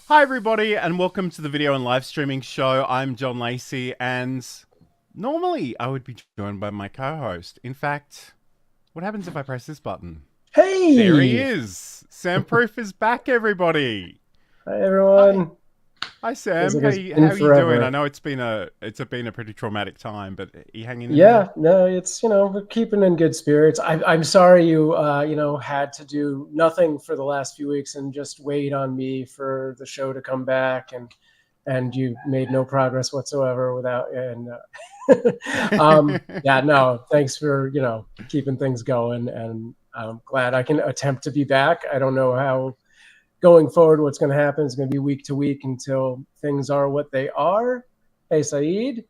Hi everybody and welcome to the video and live streaming show. I'm John Lacey and normally I would be joined by my co-host. In fact, what happens if I press this button? There he Hey! is! Sam Proof is back, everybody! Hi, Hi. everyone. Hi Feels Sam, like how it's you, been how are you doing? I forever. know it's been a pretty traumatic time, but are you hanging in there? Yeah, no, it's, we're keeping in good spirits. I'm sorry you, had to do nothing for the last few weeks and just wait on me for the show to come back, and you made no progress whatsoever without, and yeah, no, thanks for, keeping things going, and I'm glad I can attempt to be back. I don't know how going forward, what's going to happen is going to be week to week until things are what they are. Hey, Saeed,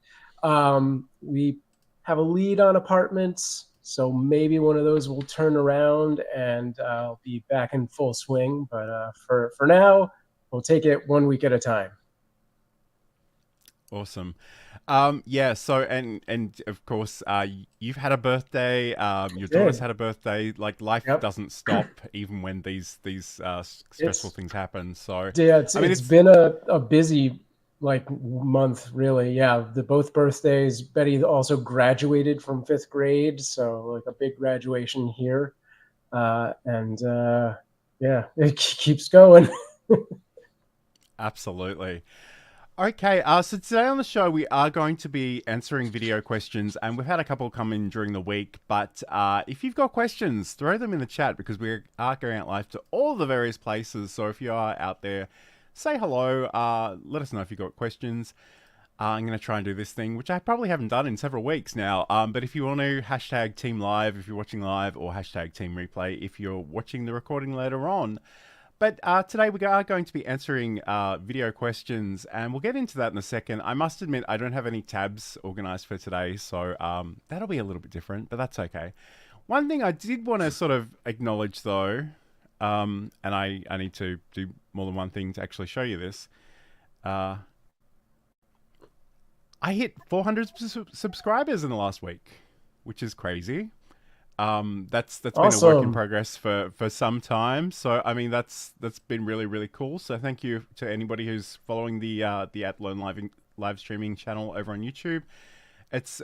we have a lead on apartments, so maybe one of those will turn around and I'll be back in full swing. But for now, we'll take it 1 week at a time. Awesome. Yeah, so and of course, you've had a birthday, I your daughter's did. had a birthday. Like life Yep. doesn't stop even when these stressful It's things happen. So, yeah, it's I mean, it's it's been a busy like month, really. Yeah, the both birthdays. Betty also graduated from fifth grade, so like a big graduation here. And yeah, it keeps going. absolutely. Okay, so today on the show we are going to be answering video questions, and we've had a couple come in during the week. But if you've got questions, throw them in the chat because we are going out live to all the various places. So if you are out there, say hello. Let us know if you've got questions. I'm going to try and do this thing, which I probably haven't done in several weeks now. But if you want to, hashtag Team Live if you're watching live, or hashtag Team Replay if you're watching the recording later on. But today we are going to be answering video questions, and we'll get into that in a second. I must admit, I don't have any tabs organized for today, so that'll be a little bit different, but that's okay. One thing I did want to sort of acknowledge, though, and I need to do more than one thing to actually show you this. Uh, I hit 400 subscribers in the last week, which is crazy. That's been a work in Awesome. progress for some time. So I mean that's been really cool. So thank you to anybody who's following the at Lone live streaming channel over on YouTube. It's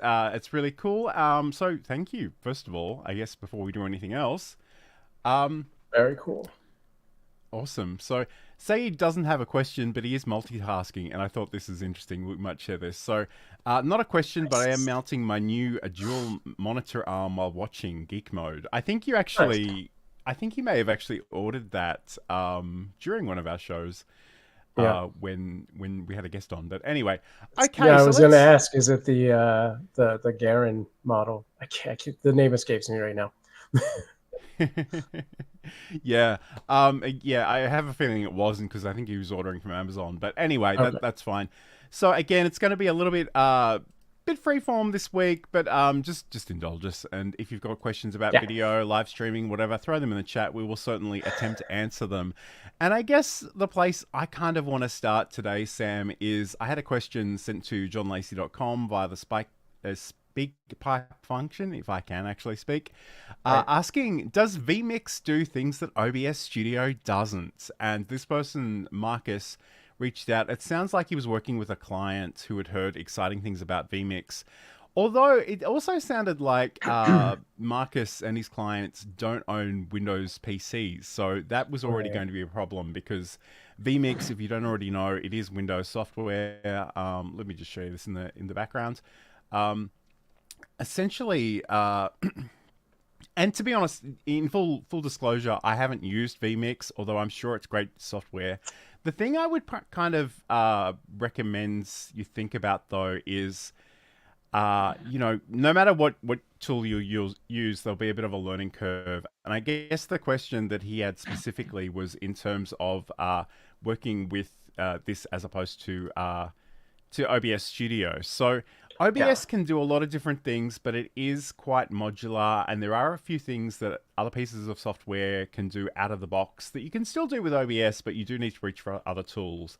really cool. So thank you first of all. I guess before we do anything else. Um, Very cool. Awesome. So, say he doesn't have a question, but he is multitasking, and I thought this is interesting. We might share this. So, not a question, but I am Nice. mounting my new dual monitor arm while watching Geek Mode. Nice. I think you may have actually ordered that during one of our shows Yeah. when we had a guest on. But anyway, Yeah, okay. I So was going to let's ask, is it the Garen model? The name escapes me right now. yeah, yeah. I have a feeling it wasn't because I think he was ordering from Amazon. But anyway, Okay. that's fine. So again, it's going to be a little bit freeform this week, but just indulge us. And if you've got questions about Yeah. video, live streaming, whatever, throw them in the chat. We will certainly attempt to answer them. And I guess the place I kind of want to start today, Sam, is I had a question sent to johnlacey.com via the speak pipe function, if I can actually speak, Right. asking, does VMix do things that OBS Studio doesn't? And this person, Marcus, reached out. It sounds like he was working with a client who had heard exciting things about VMix. Although it also sounded like Marcus and his clients don't own Windows PCs, so that was already Right. going to be a problem because VMix, if you don't already know, it is Windows software. Let me just show you this in the background. Um, Essentially, and to be honest, in full disclosure, I haven't used VMix, although I'm sure it's great software. The thing I would kind of recommend you think about though is, no matter what tool you use, there'll be a bit of a learning curve. And I guess the question that he had specifically was in terms of working with this as opposed to OBS Studio. So Yeah. OBS can do a lot of different things, but it is quite modular, and there are a few things that other pieces of software can do out of the box that you can still do with OBS, but you do need to reach for other tools.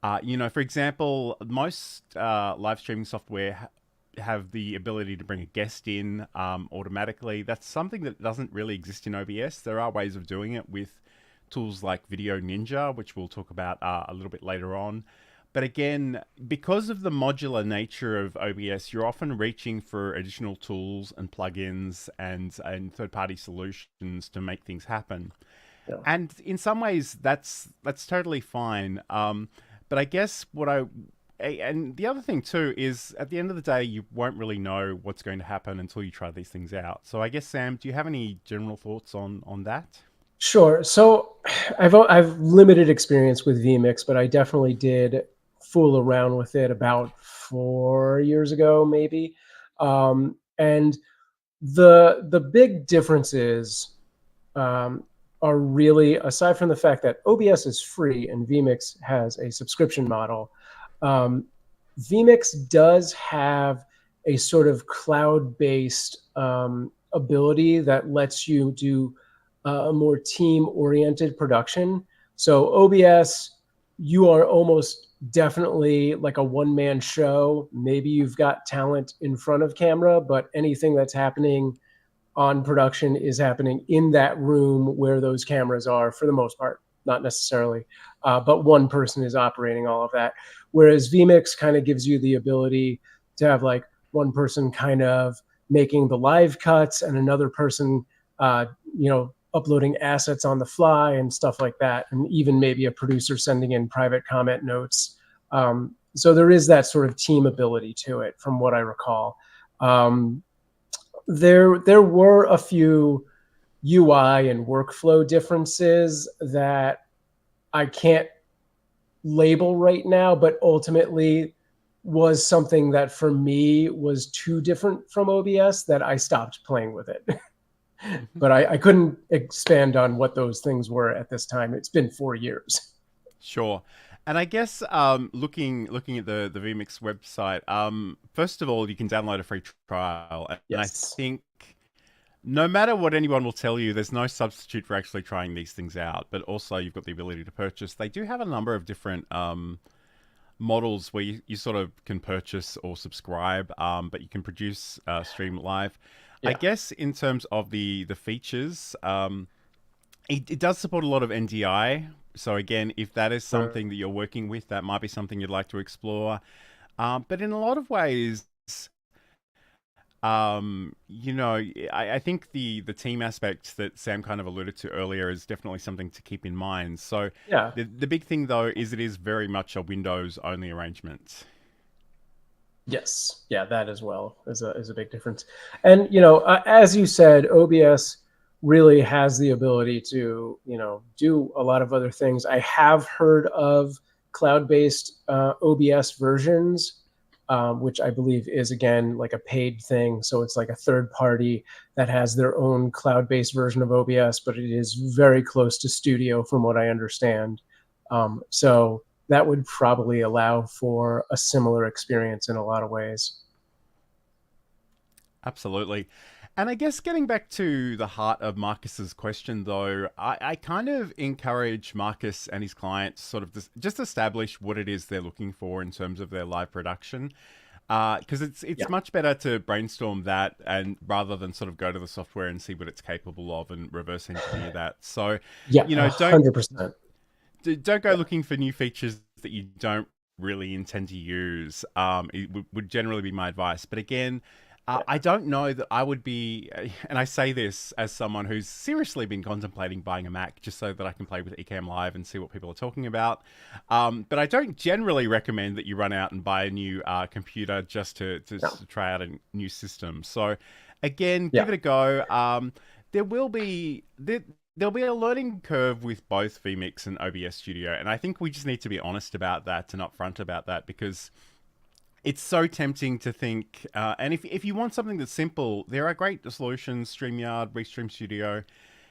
For example, most live streaming software have the ability to bring a guest in automatically. That's something that doesn't really exist in OBS. There are ways of doing it with tools like Video Ninja, which we'll talk about a little bit later on. But again, because of the modular nature of OBS, you're often reaching for additional tools and plugins and third-party solutions to make things happen. Yeah. And in some ways, that's totally fine. But I guess and the other thing too is at the end of the day, you won't really know what's going to happen until you try these things out. So I guess, Sam, do you have any general thoughts on that? Sure. So I've limited experience with VMix, but I definitely did fool around with it about 4 years ago, maybe. And the big differences are really, aside from the fact that OBS is free and VMix has a subscription model, VMix does have a sort of cloud-based ability that lets you do a more team-oriented production. So OBS, you are almost definitely like a one-man show. Maybe you've got talent in front of camera, but anything that's happening on production is happening in that room where those cameras are for the most part, not necessarily, but one person is operating all of that. Whereas VMix kind of gives you the ability to have like one person kind of making the live cuts and another person, uploading assets on the fly and stuff like that. And even maybe a producer sending in private comment notes. So there is that sort of team ability to it from what I recall. There were a few UI and workflow differences that I can't label right now, but ultimately was something that for me was too different from OBS that I stopped playing with it. But I couldn't expand on what those things were at this time. It's been 4 years. Sure. And I guess looking at the VMix website, first of all, you can download a free trial. And Yes. I think no matter what anyone will tell you, there's no substitute for actually trying these things out. But also you've got the ability to purchase. They do have a number of different models where you sort of can purchase or subscribe, but you can produce stream live. Yeah. I guess in terms of the features, it does support a lot of NDI. So again, if that is something that you're working with, that might be something you'd like to explore. But in a lot of ways, I think the team aspect that Sam kind of alluded to earlier is definitely something to keep in mind. So yeah, the big thing though is it is very much a Windows only arrangement. Yes, yeah, that as well is a big difference. And as you said, OBS really has the ability to do a lot of other things. I have heard of cloud-based OBS versions, which I believe is again like a paid thing. So it's like a third party that has their own cloud-based version of OBS, but it is very close to Studio from what I understand. So that would probably allow for a similar experience in a lot of ways. Absolutely. And I guess getting back to the heart of Marcus's question, though, I kind of encourage Marcus and his clients sort of just establish what it is they're looking for in terms of their live production. Because it's much better to brainstorm that and rather than sort of go to the software and see what it's capable of and reverse engineer that. So, yeah, 100%. Don't go looking for new features that you don't really intend to use. It would generally be my advice. But again, I don't know that I would be, and I say this as someone who's seriously been contemplating buying a Mac just so that I can play with Ecamm Live and see what people are talking about. But I don't generally recommend that you run out and buy a new computer just to try out a new system. So again, give it a go. There'll be a learning curve with both VMix and OBS Studio, and I think we just need to be honest about that and upfront about that because it's so tempting to think, and if you want something that's simple, there are great solutions, StreamYard, Restream Studio.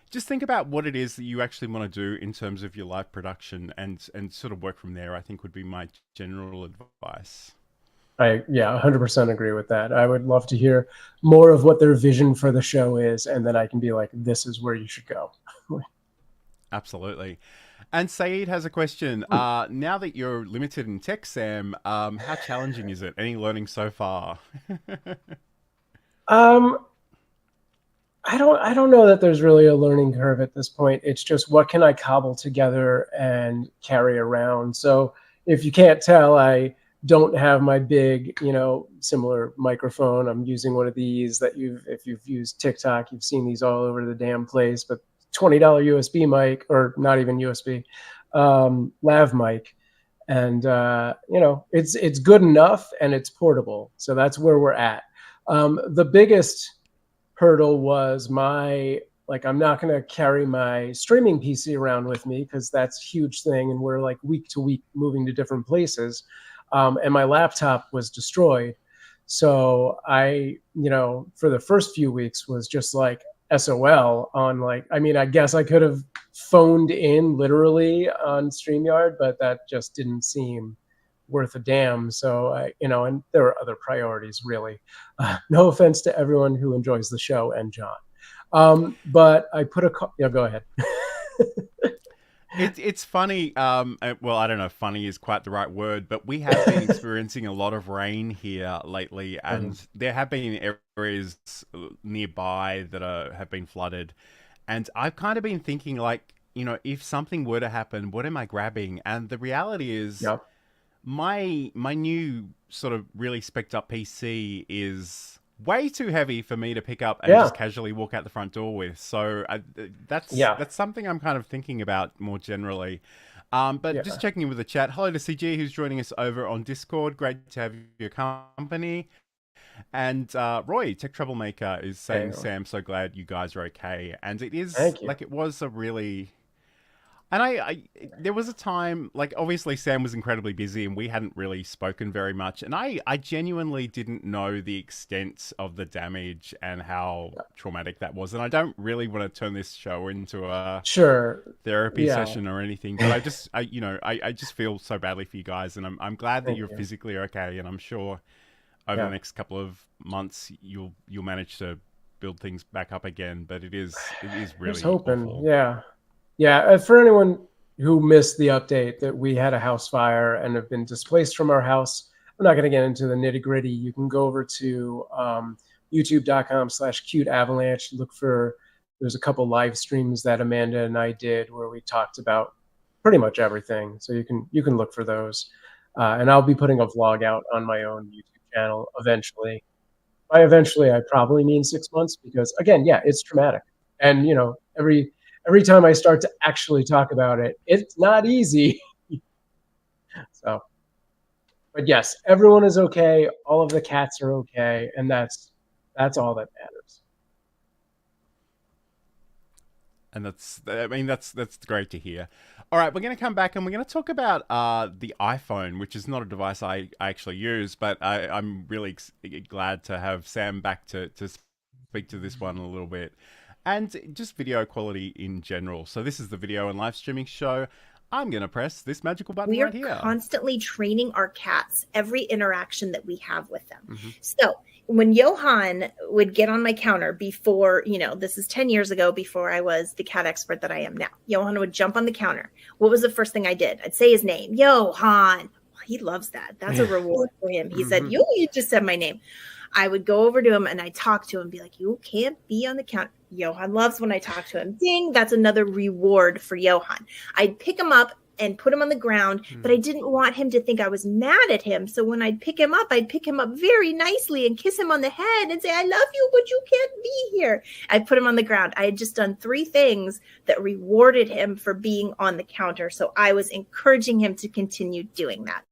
Just think about what it is that you actually want to do in terms of your live production and sort of work from there, I think would be my general advice. I 100% agree with that. I would love to hear more of what their vision for the show is, and then I can be like, this is where you should go. Absolutely. And Saeed has a question. Now that you're limited in tech, Sam, how challenging is it? Any learning so far? I don't know that there's really a learning curve at this point. It's just what can I cobble together and carry around. So if you can't tell, I don't have my big, similar microphone. I'm using one of these that if you've used TikTok, you've seen these all over the damn place, but $20 USB mic, or not even USB, lav mic. And, it's good enough and it's portable. So that's where we're at. The biggest hurdle was I'm not going to carry my streaming PC around with me because that's a huge thing. And we're like week to week moving to different places. And my laptop was destroyed. So for the first few weeks was just like SOL on I guess I could have phoned in literally on StreamYard, but that just didn't seem worth a damn. So and there were other priorities, really. No offense to everyone who enjoys the show and John, but I put go ahead. It's funny. Well, I don't know if funny is quite the right word, but we have been experiencing a lot of rain here lately, and there have been areas nearby that have been flooded. And I've kind of been thinking, if something were to happen, what am I grabbing? And the reality is, Yep. my new sort of really spec'd up PC is way too heavy for me to pick up and just casually walk out the front door with. So that's something I'm kind of thinking about more generally. But just checking in with the chat. Hello to CG, who's joining us over on Discord. Great to have your company. And Roy, Tech Troublemaker, is saying, Sam, so glad you guys are okay. And it is it was a really... And there was a time, obviously Sam was incredibly busy and we hadn't really spoken very much. And I genuinely didn't know the extent of the damage and how traumatic that was. And I don't really want to turn this show into a therapy session or anything. But I just feel so badly for you guys. And I'm glad that you're physically okay. And I'm sure over the next couple of months, you'll manage to build things back up again. But it is really awful. Yeah, for anyone who missed the update that we had a house fire and have been displaced from our house, I'm not going to get into the nitty gritty. You can go over to youtube.com/cuteavalanche. There's a couple live streams that Amanda and I did where we talked about pretty much everything. So you can look for those. And I'll be putting a vlog out on my own YouTube channel eventually. By eventually, I probably mean 6 months because, again, it's traumatic. And, every time I start to actually talk about it, it's not easy. So, but yes, everyone is okay. All of the cats are okay. And that's all that matters. And that's great to hear. All right, we're going to come back and we're going to talk about the iPhone, which is not a device I actually use, but I'm really glad to have Sam back to speak to this one a little bit. And just video quality in general. So this is the video and live streaming show. I'm going to press this magical button right here. We are constantly training our cats every interaction that we have with them. So when Johan would get on my counter before, this is 10 years ago, before I was the cat expert that I am now, Johan would jump on the counter. What was the first thing I did? I'd say his name, Johan. He loves that. That's a reward for him. He said, you just said my name. I would go over to him and I'd talk to him and be like, you can't be on the counter. Johan loves when I talk to him. Ding, that's another reward for Johan. I'd pick him up and put him on the ground, but I didn't want him to think I was mad at him. So when I'd pick him up very nicely and kiss him on the head and say, I love you, but you can't be here. I'd put him on the ground. I had just done 3 things that rewarded him for being on the counter. So I was encouraging him to continue doing that.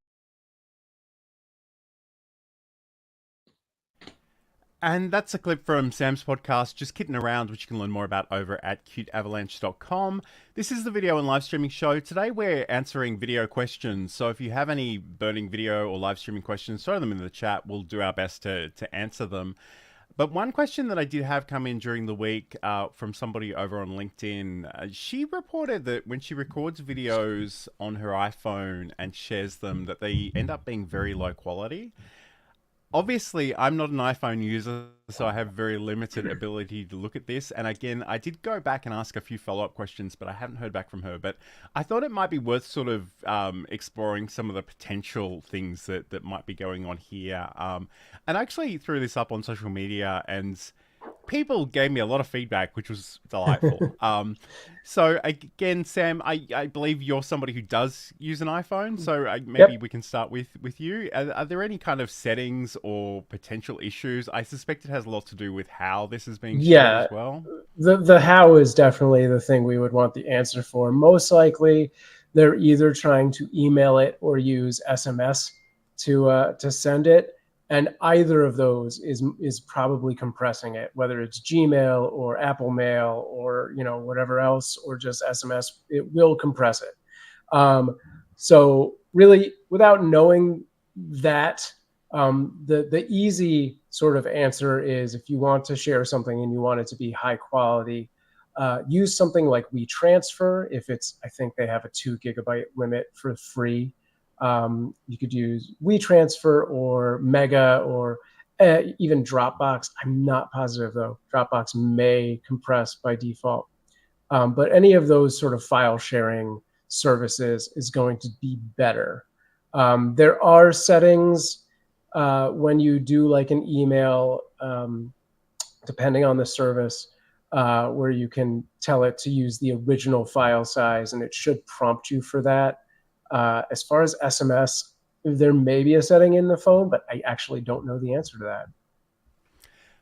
And that's a clip from Sam's podcast, Just Kidding Around, which you can learn more about over at cuteavalanche.com. This is the video and live streaming show. Today we're answering video questions. So if you have any burning video or live streaming questions, throw them in the chat. We'll do our best to answer them. But one question that I did have come in during the week from somebody over on LinkedIn, she reported that when she records videos on her iPhone and shares them, that they end up being very low quality. Obviously, I'm not an iPhone user, so I have very limited ability to look at this. And again, I did go back and ask a few follow-up questions, but I haven't heard back from her. But I thought it might be worth sort of exploring some of the potential things that might be going on here. And I actually threw this up on social media, and people gave me a lot of feedback, which was delightful. So again, Sam, I believe you're somebody who does use an iPhone, so maybe we can start with you. Are there any kind of settings or potential issues? I suspect it has a lot to do with how this is being shared as well. The how is definitely the thing we would want the answer for. Most likely, they're either trying to email it or use SMS to send it. And either of those is probably compressing it, whether it's Gmail or Apple Mail or whatever else, or just SMS. It will compress it. So really, without knowing that, the easy sort of answer is, if you want to share something and you want it to be high quality, use something like WeTransfer. If it's, I think they have a 2 GB limit for free. You could use WeTransfer or Mega or even Dropbox. I'm not positive though. Dropbox may compress by default. But any of those sort of file sharing services is going to be better. There are settings when you do like an email, depending on the service, where you can tell it to use the original file size, and it should prompt you for that. As far as SMS, there may be a setting in the phone, but I actually don't know the answer to that.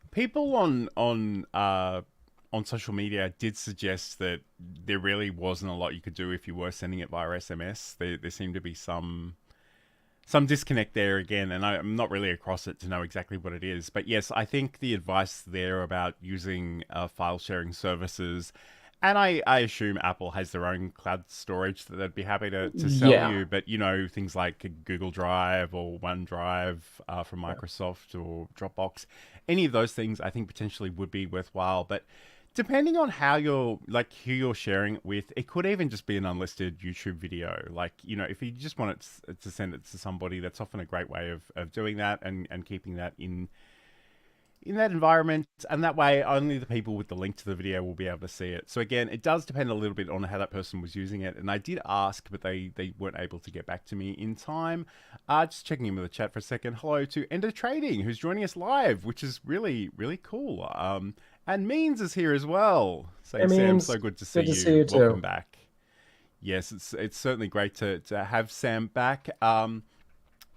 People on social media did suggest that there really wasn't a lot you could do if you were sending it via SMS. There seemed to be some disconnect there again, and I'm not really across it to know exactly what it is. But yes, I think the advice there about using file sharing services, and I assume Apple has their own cloud storage that they'd be happy to sell you. But, things like Google Drive or OneDrive from Microsoft or Dropbox, any of those things I think potentially would be worthwhile. But depending on how who you're sharing it with, it could even just be an unlisted YouTube video. Like, if you just want it to send it to somebody, that's often a great way of doing that and keeping that in that environment, and that way only the people with the link to the video will be able to see it. So again, it does depend a little bit on how that person was using it, and I did ask, but they weren't able to get back to me in time. Just checking in with the chat for a second. Hello to Ender Trading, who's joining us live, which is really, really cool. And Means is here as well. Saying, Sam, so good to see you. Welcome back. Yes, it's certainly great to have Sam back.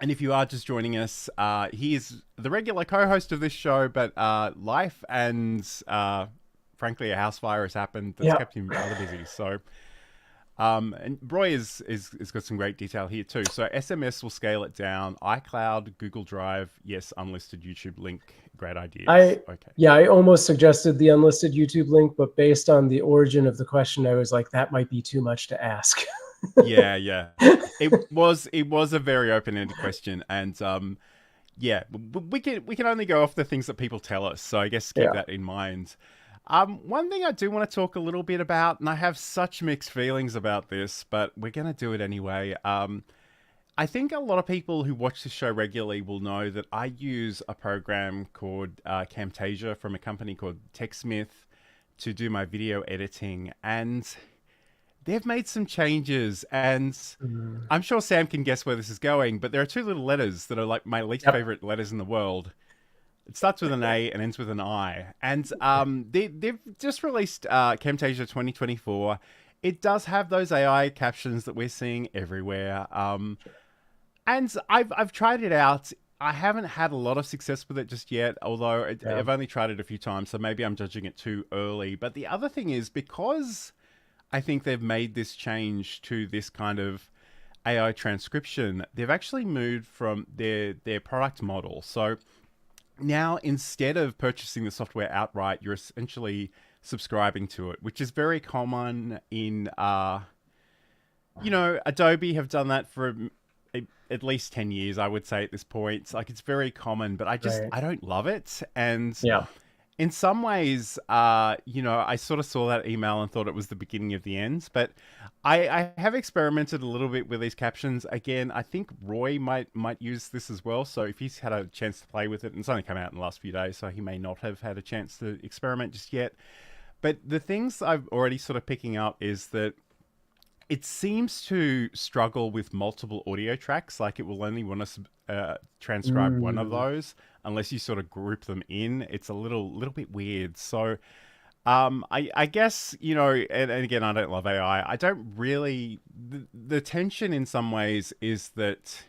And if you are just joining us, he is the regular co-host of this show, but life and, frankly, a house fire has happened that's kept him rather busy. So, and Roy is got some great detail here too. So SMS will scale it down. iCloud, Google Drive, yes, unlisted YouTube link. Great ideas. I almost suggested the unlisted YouTube link, but based on the origin of the question, I was like, that might be too much to ask. Yeah. It was a very open-ended question, and we can only go off the things that people tell us. So I guess keep that in mind. One thing I do want to talk a little bit about, and I have such mixed feelings about this, but we're going to do it anyway. I think a lot of people who watch this show regularly will know that I use a program called Camtasia from a company called Techsmith to do my video editing, and they've made some changes, and I'm sure Sam can guess where this is going, but there are 2 little letters that are like my least favorite letters in the world. It starts with an A and ends with an I. And they've just released Camtasia 2024. It does have those AI captions that we're seeing everywhere. And I've tried it out. I haven't had a lot of success with it just yet, although I've only tried it a few times, so maybe I'm judging it too early. But the other thing is, because I think they've made this change to this kind of AI transcription, they've actually moved from their product model. So now, instead of purchasing the software outright, you're essentially subscribing to it, which is very common in, Adobe have done that for at least 10 years, I would say at this point. Like, it's very common, but I don't love it. And in some ways, I sort of saw that email and thought it was the beginning of the end. But I have experimented a little bit with these captions. Again, I think Roy might use this as well. So if he's had a chance to play with it, and it's only come out in the last few days, so he may not have had a chance to experiment just yet. But the things I've already sort of picking up is that it seems to struggle with multiple audio tracks. Like it will only want to transcribe one of those unless you sort of group them in. It's a little bit weird. So I guess, you know, and again, I don't love AI. I don't really, the tension in some ways is that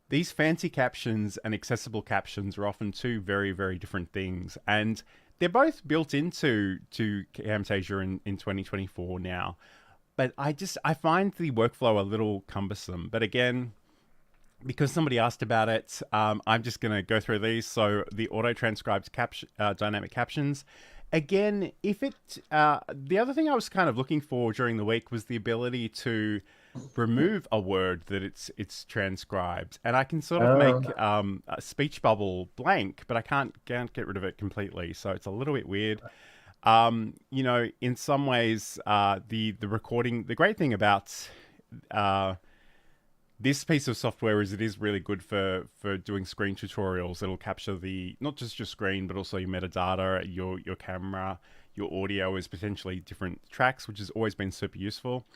these fancy captions and accessible captions are often two very, very different things. And they're both built into Camtasia in 2024 now. But I find the workflow a little cumbersome. But again, because somebody asked about it, I'm just going to go through these. So the auto-transcribed dynamic captions. Again, if it... the other thing I was kind of looking for during the week was the ability to remove a word that it's transcribed. And I can sort of make a speech bubble blank, but I can't get rid of it completely. So it's a little bit weird. You know, in some ways, the recording, the great thing about this piece of software is it is really good for doing screen tutorials. It'll capture not just your screen, but also your metadata, your camera, your audio as potentially different tracks, which has always been super useful.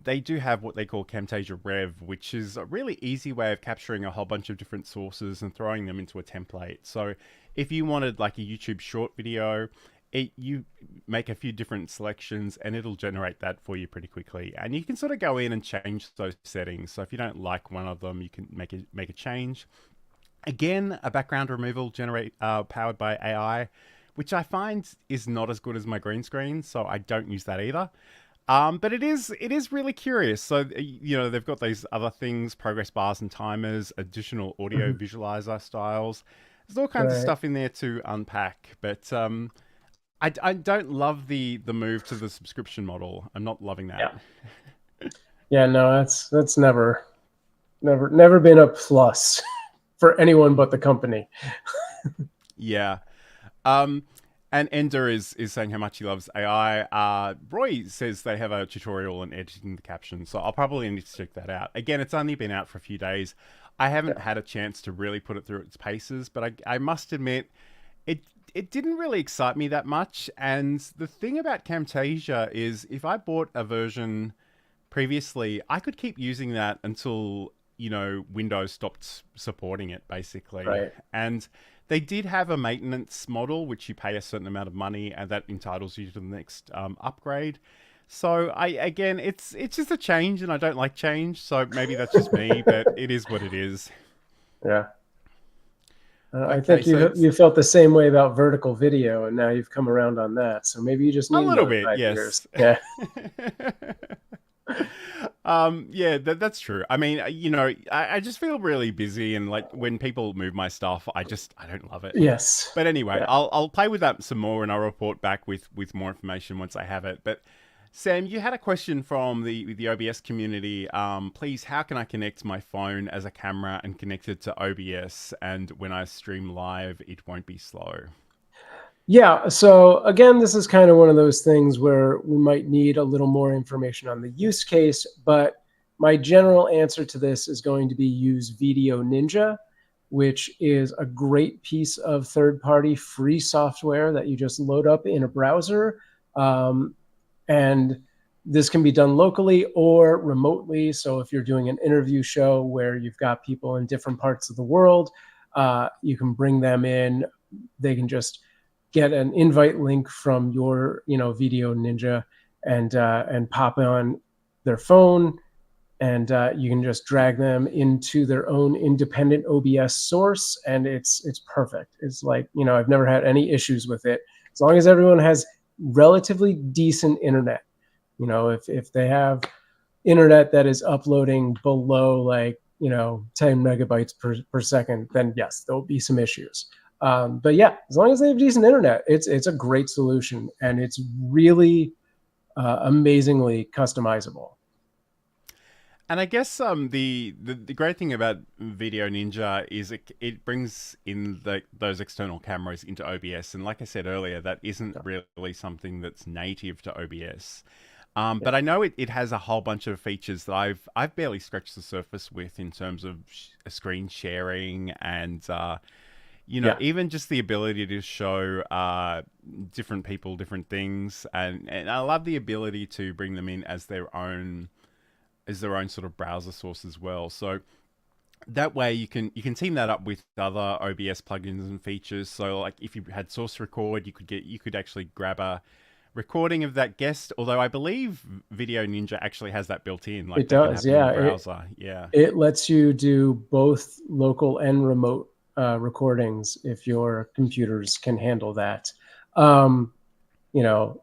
They do have what they call Camtasia Rev, which is a really easy way of capturing a whole bunch of different sources and throwing them into a template. So if you wanted like a YouTube short video, you make a few different selections and it'll generate that for you pretty quickly. And you can sort of go in and change those settings. So if you don't like one of them, you can make a change. Again, a background removal powered by AI, which I find is not as good as my green screen. So I don't use that either. But it is really curious. So, you know, they've got these other things, progress bars and timers, additional audio visualizer styles. There's all kinds of stuff in there to unpack. But I don't love the move to the subscription model. I'm not loving that. Yeah, no, that's never been a plus for anyone but the company. Yeah. And Ender is saying how much he loves AI. Roy says they have a tutorial on editing the captions, so I'll probably need to check that out. Again, it's only been out for a few days. I haven't had a chance to really put it through its paces, but I must admit, it didn't really excite me that much. And the thing about Camtasia is if I bought a version previously, I could keep using that until, you know, Windows stopped supporting it, basically. Right. And they did have a maintenance model, which you pay a certain amount of money, and that entitles you to the next upgrade. So again, it's just a change, and I don't like change. So maybe that's just me, but it is what it is. Yeah. I Okay, think you felt the same way about vertical video, and now you've come around on that. So maybe you just need a little bit, 5 yes. years. Yeah. Yeah, that's true. I mean, you know, I just feel really busy, and like when people move my stuff, I don't love it. Yes. But anyway, Yeah. I'll play with that some more, and I'll report back with more information once I have it. But Sam, you had a question from the OBS community. Please, how can I connect my phone as a camera and connect it to OBS? And when I stream live, it won't be slow. Yeah, so again, this is kind of one of those things where we might need a little more information on the use case, but my general answer to this is going to be use Video Ninja, which is a great piece of third-party free software that you just load up in a browser. And this can be done locally or remotely. So if you're doing an interview show where you've got people in different parts of the world, you can bring them in. They can just get an invite link from your, Video Ninja and pop on their phone, and you can just drag them into their own independent OBS source, and it's perfect. It's like, I've never had any issues with it, as long as everyone has relatively decent internet. If they have internet that is uploading below 10 megabytes per second, then yes, there'll be some issues. But yeah, as long as they have decent internet, it's a great solution, and it's really amazingly customizable. And I guess the great thing about Video Ninja is it brings in those external cameras into OBS, and like I said earlier, that isn't really something that's native to OBS. But I know it has a whole bunch of features that I've barely scratched the surface with in terms of screen sharing and you know, Yeah. even just the ability to show different people different things, and I love the ability to bring them in as their own sort of browser source as well. So that way you can team that up with other OBS plugins and features. So like if you had source record, you could actually grab a recording of that guest. Although I believe Video Ninja actually has that built in, like It that can does, happen in yeah. the browser. Yeah. It lets you do both local and remote recordings if your computers can handle that. You know,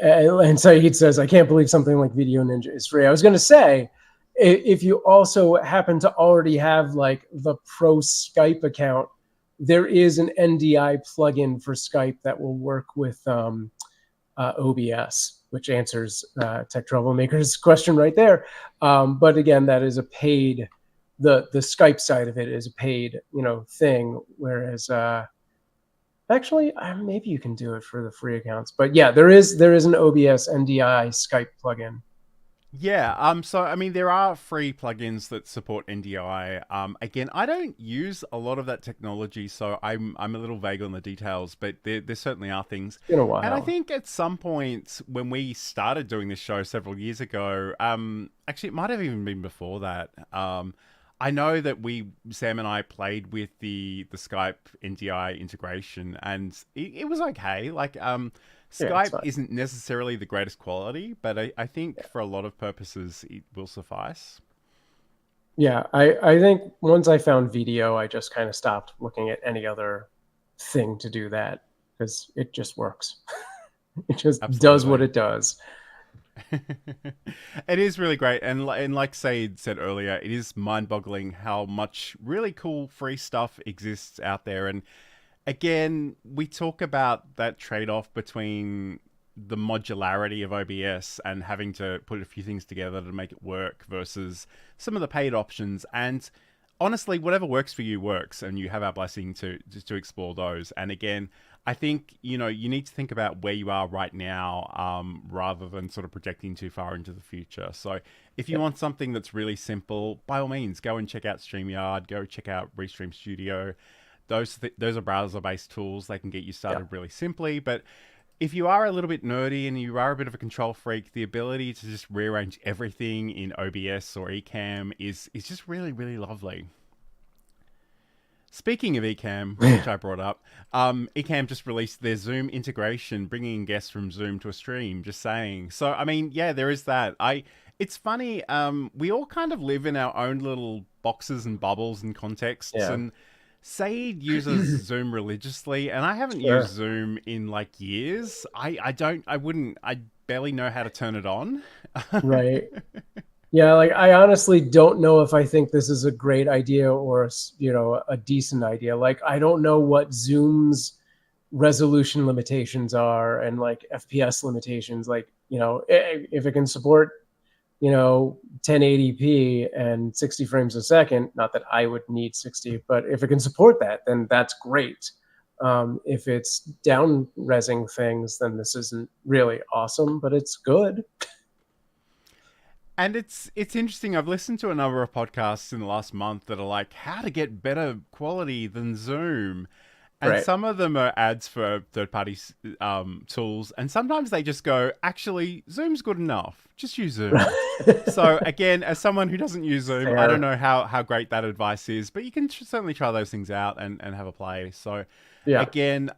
and Saeed says, I can't believe something like Video Ninja is free. I was going to say, if you also happen to already have like the pro Skype account, there is an NDI plugin for Skype that will work with OBS, which answers Tech Troublemaker's question right there. But again, that is a paid, the Skype side of it is a paid, thing. Whereas actually, maybe you can do it for the free accounts. But yeah, there is an OBS NDI Skype plugin. Yeah, so I mean there are free plugins that support NDI. Again, I don't use a lot of that technology, so I'm a little vague on the details, but there certainly are things. It's been a while. And I think at some point when we started doing this show several years ago, actually it might have even been before that. I know that Sam and I played with the Skype NDI integration, and it was okay. Like Skype isn't necessarily the greatest quality, but I think for a lot of purposes it will suffice. Yeah, I think once I found video, I just kind of stopped looking at any other thing to do that because it just works. It just does what it does. It is really great, and like Said said earlier, it is mind-boggling how much really cool free stuff exists out there. And again, we talk about that trade-off between the modularity of OBS and having to put a few things together to make it work versus some of the paid options. And honestly, whatever works for you works, and you have our blessing to explore those. And again, I think, you need to think about where you are right now, rather than sort of projecting too far into the future. So if you want something that's really simple, by all means, go and check out StreamYard, go check out Restream Studio. Those are browser-based tools. They can get you started really simply. But if you are a little bit nerdy and you are a bit of a control freak, the ability to just rearrange everything in OBS or Ecamm is just really, really lovely. Speaking of Ecamm, which I brought up, Ecamm just released their Zoom integration, bringing in guests from Zoom to a stream, just saying. So, I mean, yeah, there is that. It's funny, we all kind of live in our own little boxes and bubbles and contexts, and Saeed uses Zoom religiously, and I haven't used Zoom in, like, years. I barely know how to turn it on. Right. Yeah, like I honestly don't know if I think this is a great idea or, a decent idea. Like I don't know what Zoom's resolution limitations are and like FPS limitations. Like, if it can support, 1080p and 60 frames a second, not that I would need 60, but if it can support that, then that's great. If it's down resing things, then this isn't really awesome, but it's good. And it's interesting. I've listened to a number of podcasts in the last month that are like, how to get better quality than Zoom. And some of them are ads for third-party tools. And sometimes they just go, actually, Zoom's good enough. Just use Zoom. So again, as someone who doesn't use Zoom, I don't know how great that advice is. But you can certainly try those things out and have a play. So again,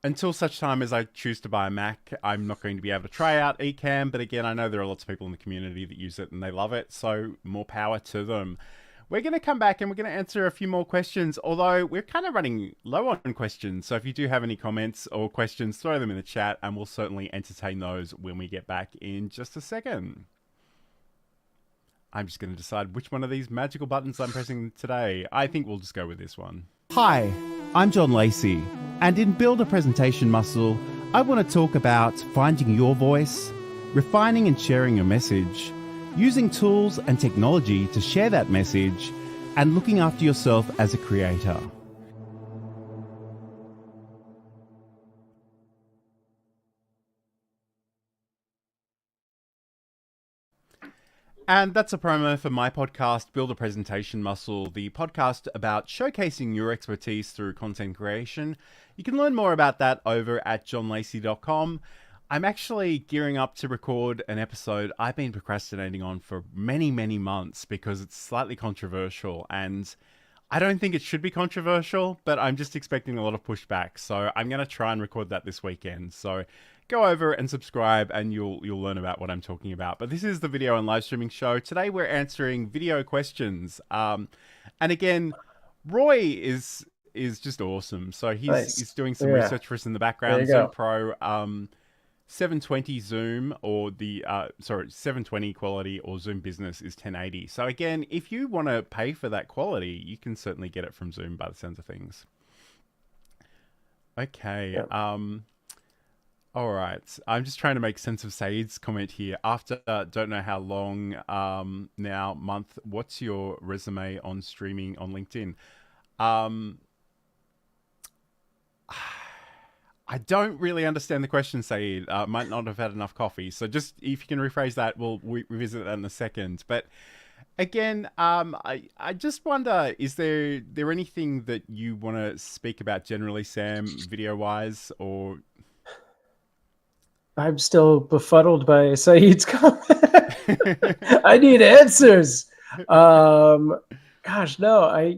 until such time as I choose to buy a Mac, I'm not going to be able to try out Ecamm. But again, I know there are lots of people in the community that use it and they love it. So more power to them. We're going to come back and we're going to answer a few more questions, although we're kind of running low on questions. So if you do have any comments or questions, throw them in the chat and we'll certainly entertain those when we get back in just a second. I'm just going to decide which one of these magical buttons I'm pressing today. I think we'll just go with this one. Hi, I'm John Lacey, and in Build a Presentation Muscle, I want to talk about finding your voice, refining and sharing your message, using tools and technology to share that message, and looking after yourself as a creator. And that's a promo for my podcast, Build a Presentation Muscle, the podcast about showcasing your expertise through content creation. You can learn more about that over at johnlacey.com. I'm actually gearing up to record an episode I've been procrastinating on for many, many months because it's slightly controversial, and I don't think it should be controversial, but I'm just expecting a lot of pushback. So I'm going to try and record that this weekend. So go over and subscribe and you'll learn about what I'm talking about. But this is the video and live streaming show. Today we're answering video questions. And again, Roy is just awesome. So he's doing some research for us in the background. Zoom Pro 720 Zoom or the 720 quality or Zoom Business is 1080. So again, if you want to pay for that quality, you can certainly get it from Zoom by the sounds of things. Okay. All right. I'm just trying to make sense of Saeed's comment here. After don't know how long now, month, what's your resume on streaming on LinkedIn? I don't really understand the question, Saeed. Might not have had enough coffee. So just if you can rephrase that, we'll revisit that in a second. But again, I just wonder, is there anything that you want to speak about generally, Sam, video-wise, or... I'm still befuddled by Saeed's comment. I need answers. Gosh, no, I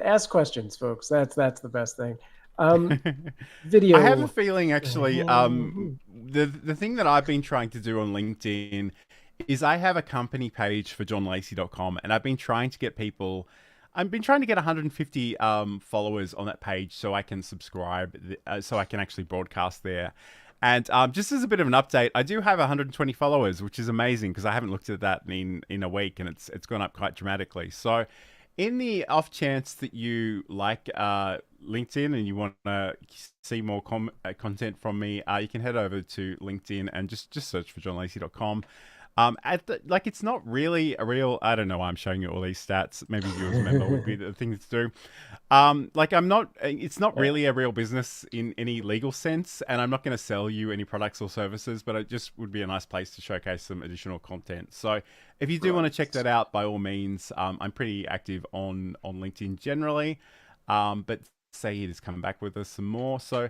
ask questions, folks. That's the best thing. Video. I have a feeling, actually, the thing that I've been trying to do on LinkedIn is I have a company page for johnlacey.com, and I've been trying to get people... I've been trying to get 150 followers on that page so I can subscribe, so I can actually broadcast there. And just as a bit of an update, I do have 120 followers, which is amazing because I haven't looked at that in a week, and it's gone up quite dramatically. So in the off chance that you like LinkedIn and you want to see more content from me, you can head over to LinkedIn and just search for johnlacey.com. It's not really a real... I don't know why I'm showing you all these stats. Maybe viewers remember would be the thing to do. It's not really a real business in any legal sense, and I'm not going to sell you any products or services, but it just would be a nice place to showcase some additional content. So if you do want to check that out, by all means, I'm pretty active on LinkedIn generally, but Saeed is coming back with us some more. So,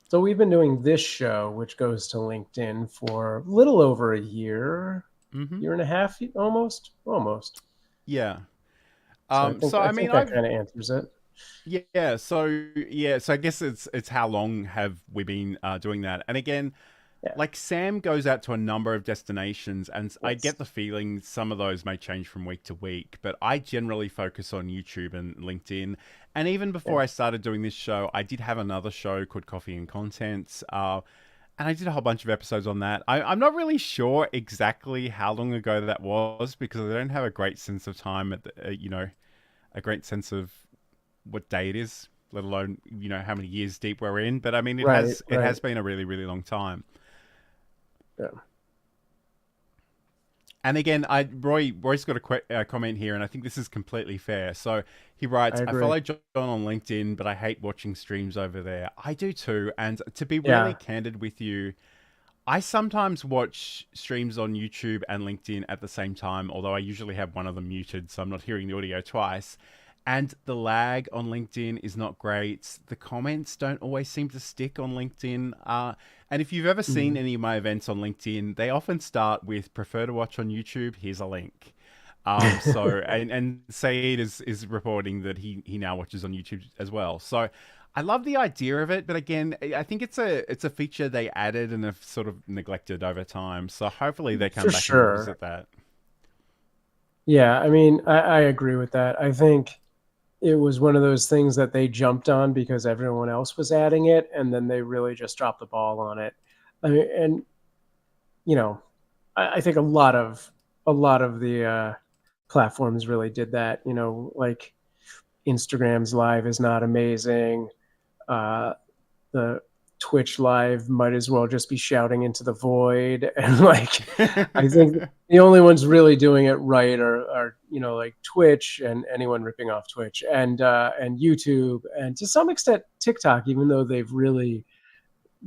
So we've been doing this show, which goes to LinkedIn, for a little over a year, year and a half, almost. Yeah. I think that kind of answers it. Yeah. So I guess it's how long have we been doing that? And again, like Sam goes out to a number of destinations, and I get the feeling some of those may change from week to week, but I generally focus on YouTube and LinkedIn. And even before I started doing this show, I did have another show called Coffee and Contents, and I did a whole bunch of episodes on that. I'm not really sure exactly how long ago that was because I don't have a great sense of time, a great sense of what day it is, let alone, how many years deep we're in. But I mean, it has been a really, really long time. Yeah. And again, Roy's got a comment here, and I think this is completely fair. So he writes, I follow John on LinkedIn, but I hate watching streams over there. I do too. And to be really candid with you, I sometimes watch streams on YouTube and LinkedIn at the same time, although I usually have one of them muted, so I'm not hearing the audio twice. And the lag on LinkedIn is not great. The comments don't always seem to stick on LinkedIn. And if you've ever seen any of my events on LinkedIn, they often start with prefer to watch on YouTube. Here's a link. And Saeed is reporting that he now watches on YouTube as well. So I love the idea of it, but again, I think it's a feature they added and have sort of neglected over time. So hopefully they come back and revisit that. Yeah, I mean, I agree with that. I think it was one of those things that they jumped on because everyone else was adding it, and then they really just dropped the ball on it. I mean, and I think a lot of the platforms really did that. Like Instagram's live is not amazing. The Twitch live might as well just be shouting into the void. And like, I think the only ones really doing it right are like Twitch and anyone ripping off Twitch and YouTube and to some extent TikTok, even though they've really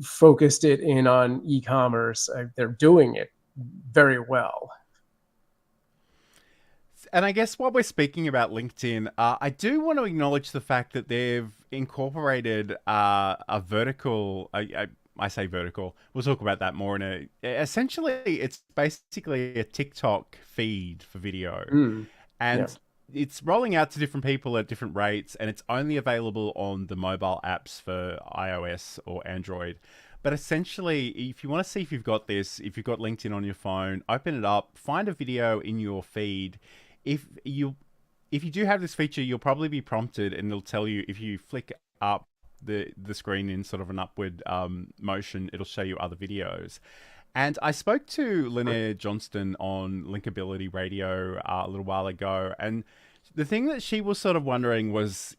focused it in on e-commerce, they're doing it very well. And I guess while we're speaking about LinkedIn, I do want to acknowledge the fact that they've incorporated a vertical. I say vertical. We'll talk about that more in a. Essentially, it's basically a TikTok feed for video, and it's rolling out to different people at different rates, and it's only available on the mobile apps for iOS or Android. But essentially, if you want to see if you've got this, if you've got LinkedIn on your phone, open it up, find a video in your feed. If you do have this feature, you'll probably be prompted, and it'll tell you if you flick up the screen in sort of an upward motion, it'll show you other videos. And I spoke to Linnea Johnston on Linkability Radio a little while ago, and the thing that she was sort of wondering was,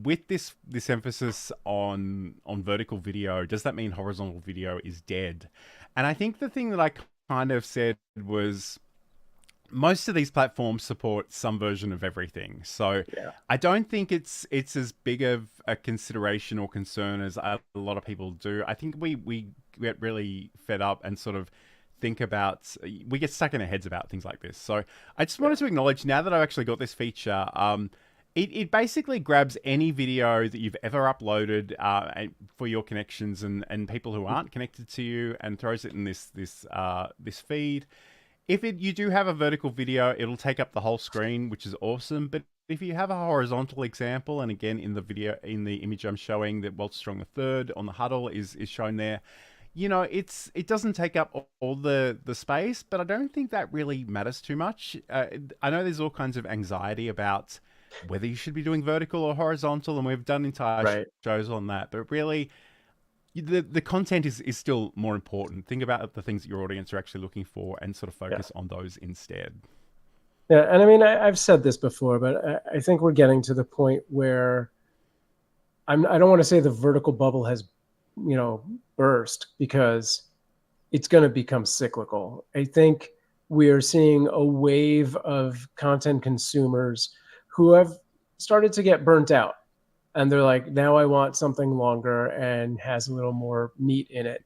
with this emphasis on vertical video, does that mean horizontal video is dead? And I think the thing that I kind of said was, most of these platforms support some version of everything. So I don't think it's as big of a consideration or concern as a lot of people do. I think we get really fed up and sort of think about, we get stuck in our heads about things like this. So I just wanted to acknowledge, now that I've actually got this feature, it basically grabs any video that you've ever uploaded for your connections and people who aren't connected to you, and throws it in this feed. If you do have a vertical video, it'll take up the whole screen, which is awesome. But if you have a horizontal example, and again in the image I'm showing, that Walter Strong III on the huddle is shown there, it doesn't take up all the space, but I don't think that really matters too much. I know there's all kinds of anxiety about whether you should be doing vertical or horizontal, and we've done entire shows on that, but really, the content is still more important. Think about the things that your audience are actually looking for and sort of focus on those instead. Yeah, and I mean, I've said this before, but I think we're getting to the point where I don't want to say the vertical bubble has, burst, because it's going to become cyclical. I think we are seeing a wave of content consumers who have started to get burnt out. And they're like, now I want something longer and has a little more meat in it.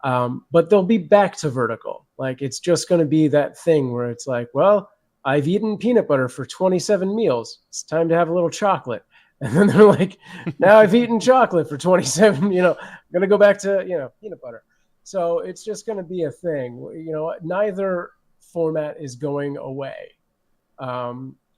But they'll be back to vertical. Like, it's just going to be that thing where it's like, well, I've eaten peanut butter for 27 meals. It's time to have a little chocolate. And then they're like, now I've eaten chocolate for 27, I'm going to go back to, peanut butter. So it's just going to be a thing. Neither format is going away.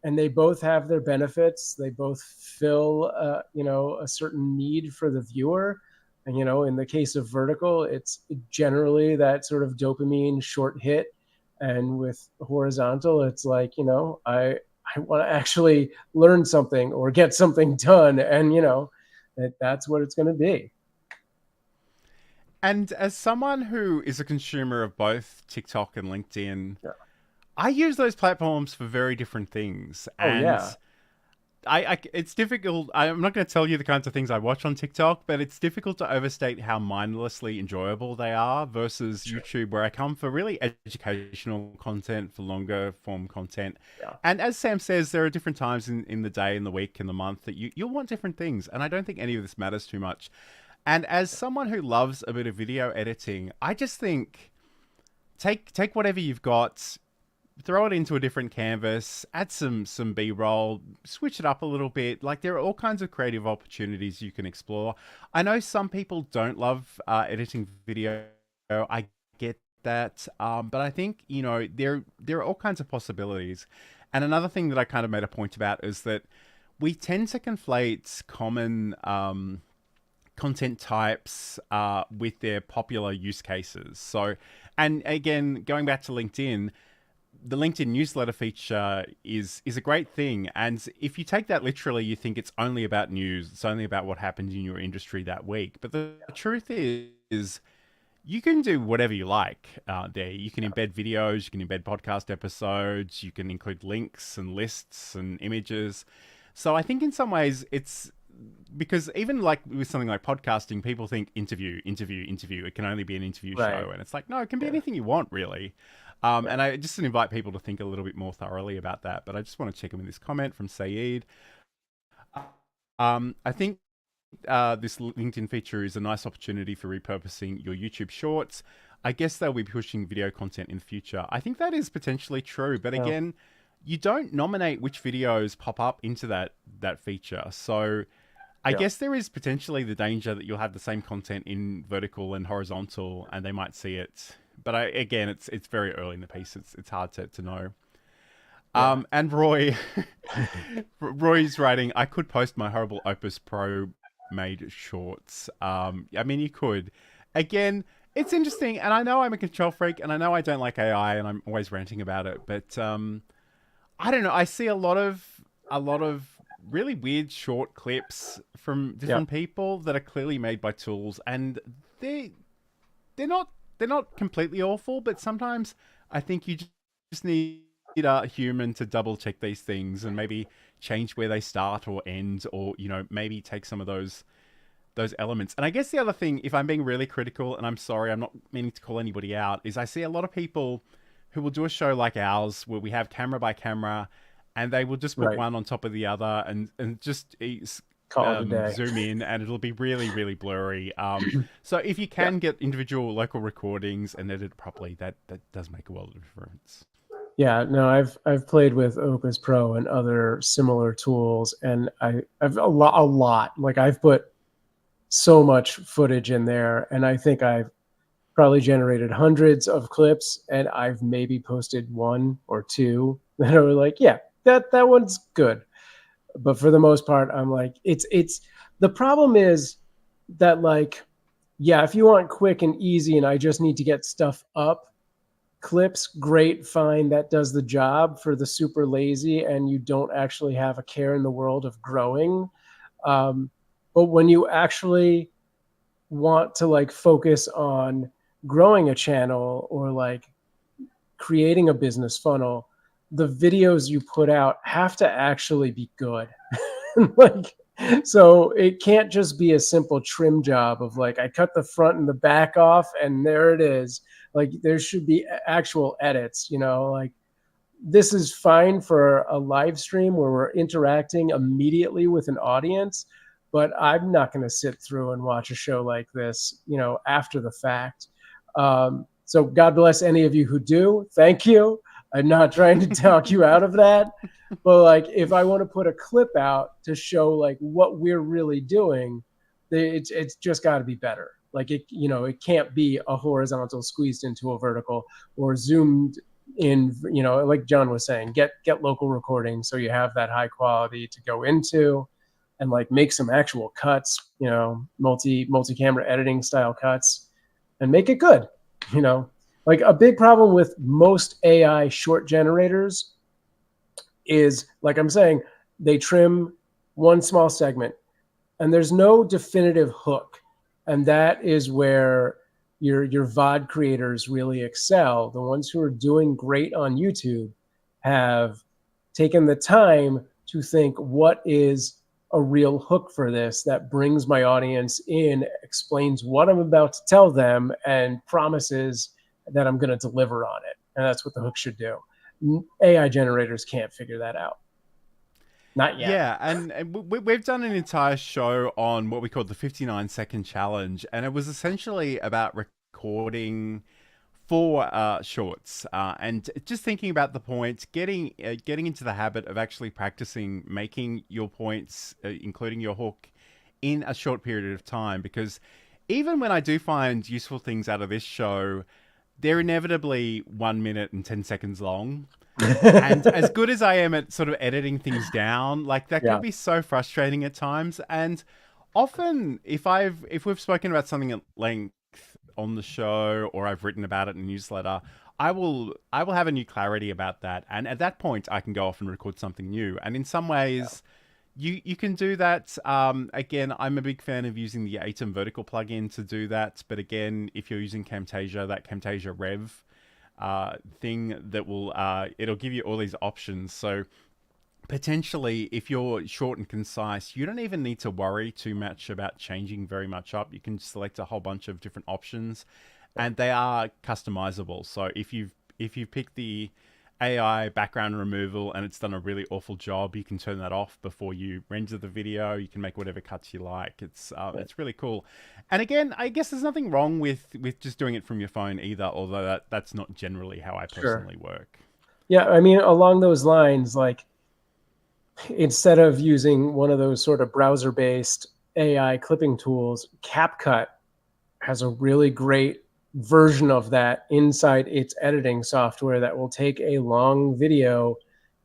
And they both have their benefits. They both fill, a certain need for the viewer. And, in the case of vertical, it's generally that sort of dopamine short hit. And with horizontal, it's like, I want to actually learn something or get something done. And, that's what it's going to be. And as someone who is a consumer of both TikTok and LinkedIn, I use those platforms for very different things. And it's difficult. I'm not going to tell you the kinds of things I watch on TikTok, but it's difficult to overstate how mindlessly enjoyable they are versus YouTube, where I come for really educational content, for longer form content. And as Sam says, there are different times in the day, in the week, in the month that you'll want different things. And I don't think any of this matters too much. And as someone who loves a bit of video editing, I just think take whatever you've got, throw it into a different canvas, add some B-roll, switch it up a little bit. Like, there are all kinds of creative opportunities you can explore. I know some people don't love editing video. I get that. But I think, there are all kinds of possibilities. And another thing that I kind of made a point about is that we tend to conflate common content types with their popular use cases. So, and again, going back to LinkedIn, the LinkedIn newsletter feature is a great thing. And if you take that literally, you think it's only about news. It's only about what happened in your industry that week. But the truth is you can do whatever you like there. You can embed videos, you can embed podcast episodes, you can include links and lists and images. So I think in some ways because even like with something like podcasting, people think interview. It can only be an interview Right. show, and it's like, no, it can be anything you want, really. And I just invite people to think a little bit more thoroughly about that. But I just want to check in with this comment from Saeed. I think this LinkedIn feature is a nice opportunity for repurposing your YouTube shorts. I guess they'll be pushing video content in the future. I think that is potentially true, but again, you don't nominate which videos pop up into that feature. So I guess there is potentially the danger that you'll have the same content in vertical and horizontal, and they might see it. But again, it's very early in the piece. It's hard to know. And Roy's writing, I could post my horrible Opus Pro made shorts. I mean, you could. Again, it's interesting, and I know I'm a control freak, and I know I don't like AI, and I'm always ranting about it. But I don't know. I see a lot of really weird short clips from different people that are clearly made by tools, and they're not completely awful, but sometimes I think you just need a human to double check these things and maybe change where they start or end, or maybe take some of those elements. And I guess the other thing, if I'm being really critical, and I'm sorry, I'm not meaning to call anybody out, is I see a lot of people who will do a show like ours where we have camera by camera, and they will just put one on top of the other and just call it a day. zoom in, and it'll be really, really blurry. So if you can get individual local recordings and edit it properly, that does make a world of difference. Yeah, no, I've played with Opus Pro and other similar tools, and I've a lot. Like, I've put so much footage in there, and I think I've probably generated hundreds of clips, and I've maybe posted one or two that are like, yeah, that one's good. But for the most part, I'm like, it's the problem is that, like, yeah, if you want quick and easy and I just need to get stuff up, clips, great, fine, that does the job for the super lazy and you don't actually have a care in the world of growing. But when you actually want to, like, focus on growing a channel or like creating a business funnel, the videos you put out have to actually be good. Like, so it can't just be a simple trim job of like, I cut the front and the back off and there it is. Like, there should be actual edits, like, this is fine for a live stream where we're interacting immediately with an audience, but I'm not going to sit through and watch a show like this, after the fact. So God bless any of you who do. Thank you. I'm not trying to talk you out of that. But, like, if I want to put a clip out to show like what we're really doing, it's just got to be better. Like, it can't be a horizontal squeezed into a vertical or zoomed in, like John was saying, get local recording so you have that high quality to go into and like make some actual cuts, multi-camera editing style cuts and make it good. Like, a big problem with most AI short generators is, like I'm saying, they trim one small segment and there's no definitive hook. And that is where your VOD creators really excel. The ones who are doing great on YouTube have taken the time to think, what is a real hook for this that brings my audience in, explains what I'm about to tell them, and promises that I'm going to deliver on it. And that's what the hook should do. AI generators can't figure that out. Not yet. Yeah, and we've done an entire show on what we called the 59-second challenge, and it was essentially about recording for shorts and just thinking about the points, getting into the habit of actually practicing making your points, including your hook, in a short period of time. Because even when I do find useful things out of this show, they're inevitably 1 minute and 10 seconds long. And as good as I am at sort of editing things down, like, that can be so frustrating at times. And often if we've spoken about something at length on the show, or I've written about it in a newsletter, I will have a new clarity about that. And at that point I can go off and record something new. And in some ways, you can do that. Again, I'm a big fan of using the Atom vertical plugin to do that. But again, if you're using Camtasia, that Camtasia Rev thing that will it'll give you all these options. So potentially, if you're short and concise, you don't even need to worry too much about changing very much up. You can select a whole bunch of different options, and they are customizable. So if you've picked the AI background removal and it's done a really awful job, you can turn that off before you render the video. You can make whatever cuts you like. It's really cool. And again, I guess there's nothing wrong with just doing it from your phone either, although that's not generally how I personally work. Yeah, I mean, along those lines, like, instead of using one of those sort of browser-based AI clipping tools, CapCut has a really great version of that inside its editing software that will take a long video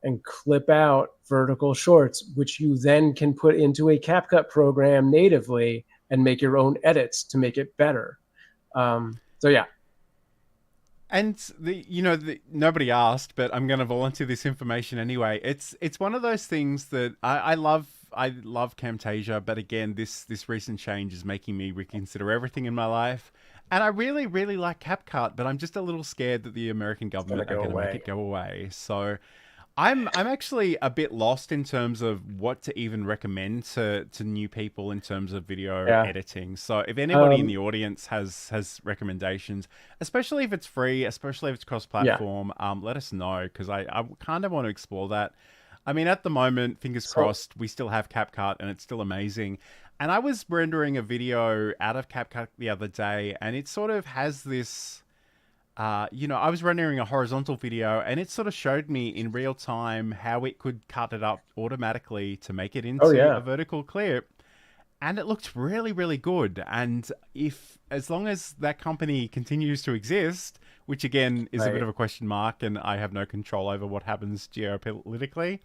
and clip out vertical shorts, which you then can put into a CapCut program natively and make your own edits to make it better. So yeah. And nobody asked, but I'm going to volunteer this information anyway. It's one of those things that I love. I love Camtasia, but again, this recent change is making me reconsider everything in my life. And I really, really like CapCut, but I'm just a little scared that the American government are going to make it go away. So I'm actually a bit lost in terms of what to even recommend to new people in terms of video editing. So if anybody in the audience has recommendations, especially if it's free, especially if it's cross-platform, let us know, because I kind of want to explore that. I mean, at the moment, fingers crossed, we still have CapCut and it's still amazing. And I was rendering a video out of CapCut the other day, and it sort of has this... I was rendering a horizontal video, and it sort of showed me in real time how it could cut it up automatically to make it into a vertical clip. And it looked really, really good. And as long as that company continues to exist, which again is a bit of a question mark, and I have no control over what happens geopolitically,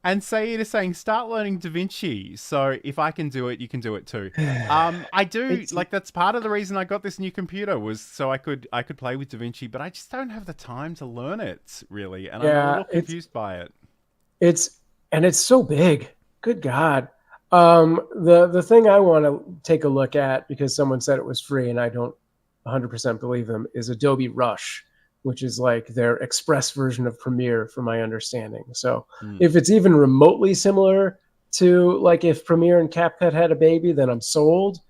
and say it is saying, start learning DaVinci. So if I can do it, you can do it too. I do that's part of the reason I got this new computer, was so I could play with DaVinci, but I just don't have the time to learn it really, and I'm a little confused by it. It's so big. Good God. The thing I want to take a look at, because someone said it was free and I don't 100% believe them, is Adobe Rush, which is like their express version of Premiere, from my understanding. So if it's even remotely similar to like if Premiere and CapCut had a baby, then I'm sold.